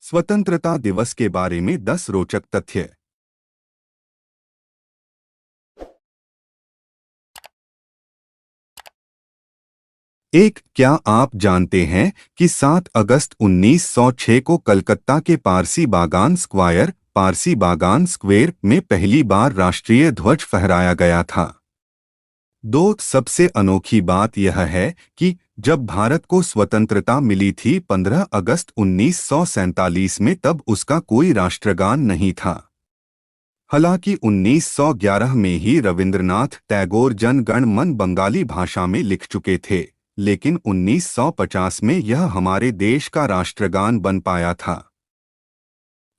स्वतंत्रता दिवस के बारे में 10 रोचक तथ्य। 1. क्या आप जानते हैं कि 7 अगस्त 1906 को कलकत्ता के पारसी बागान स्क्वायर में पहली बार राष्ट्रीय ध्वज फहराया गया था। 2. सबसे अनोखी बात यह है कि जब भारत को स्वतंत्रता मिली थी 15 अगस्त 1947 में, तब उसका कोई राष्ट्रगान नहीं था। हालांकि 1911 में ही रविंद्रनाथ टैगोर जन गण मन बंगाली भाषा में लिख चुके थे, लेकिन 1950 में यह हमारे देश का राष्ट्रगान बन पाया था।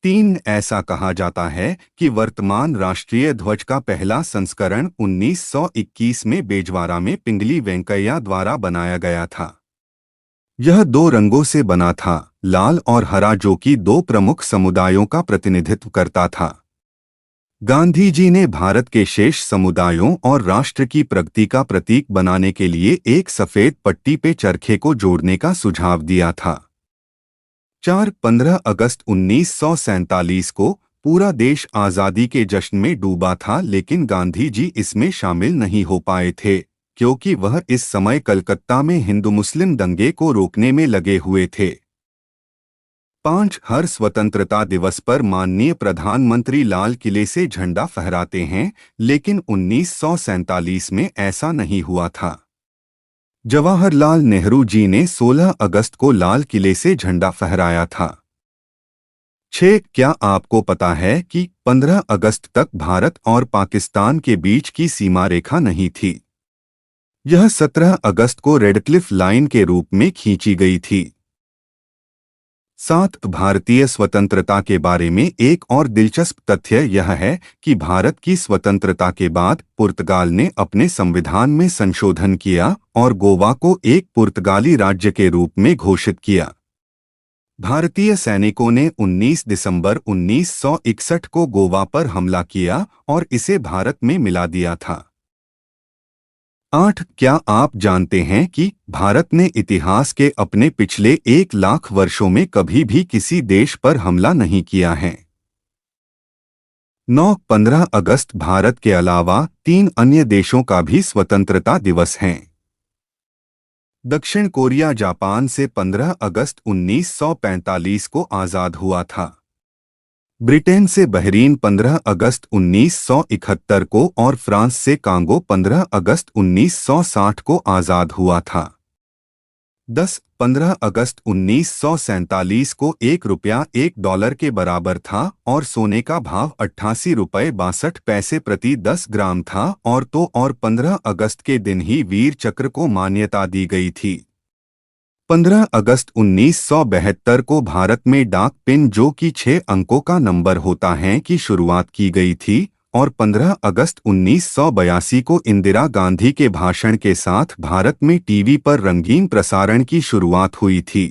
3. ऐसा कहा जाता है कि वर्तमान राष्ट्रीय ध्वज का पहला संस्करण 1921 में बेजवारा में पिंगली वेंकैया द्वारा बनाया गया था। यह 2 रंगों से बना था, लाल और हरा, जो कि 2 प्रमुख समुदायों का प्रतिनिधित्व करता था। गांधी जी ने भारत के शेष समुदायों और राष्ट्र की प्रगति का प्रतीक बनाने के लिए एक सफेद पट्टी पे चरखे को जोड़ने का सुझाव दिया था। 4. 15 अगस्त 1947 को पूरा देश आज़ादी के जश्न में डूबा था, लेकिन गांधी जी इसमें शामिल नहीं हो पाए थे क्योंकि वह इस समय कलकत्ता में हिंदू मुस्लिम दंगे को रोकने में लगे हुए थे। 5. हर स्वतंत्रता दिवस पर माननीय प्रधानमंत्री लाल किले से झंडा फहराते हैं, लेकिन 1947 में ऐसा नहीं हुआ था। जवाहरलाल नेहरू जी ने 16 अगस्त को लाल किले से झंडा फहराया था। 6. क्या आपको पता है कि 15 अगस्त तक भारत और पाकिस्तान के बीच की सीमा रेखा नहीं थी? यह 17 अगस्त को रेडक्लिफ लाइन के रूप में खींची गई थी। 7. भारतीय स्वतंत्रता के बारे में एक और दिलचस्प तथ्य यह है कि भारत की स्वतंत्रता के बाद पुर्तगाल ने अपने संविधान में संशोधन किया और गोवा को एक पुर्तगाली राज्य के रूप में घोषित किया। भारतीय सैनिकों ने 19 दिसंबर 1961 को गोवा पर हमला किया और इसे भारत में मिला दिया था। 8. क्या आप जानते हैं कि भारत ने इतिहास के अपने पिछले 1 लाख वर्षों में कभी भी किसी देश पर हमला नहीं किया है? 9. 15 अगस्त भारत के अलावा 3 अन्य देशों का भी स्वतंत्रता दिवस है। दक्षिण कोरिया जापान से 15 अगस्त 1945 को आज़ाद हुआ था। ब्रिटेन से बहरीन 15 अगस्त 1971 को और फ्रांस से कांगो 15 अगस्त 1960 को आज़ाद हुआ था। 10. 15 अगस्त 1947 को ₹1 $1 के बराबर था और सोने का भाव 88 रुपये 62 पैसे प्रति 10 ग्राम था, और 15 अगस्त के दिन ही वीर चक्र को मान्यता दी गई थी। 15 अगस्त 1972 को भारत में डाक पिन, जो कि 6 अंकों का नंबर होता है, की शुरुआत की गई थी, और 15 अगस्त 1982 को इंदिरा गांधी के भाषण के साथ भारत में टीवी पर रंगीन प्रसारण की शुरुआत हुई थी।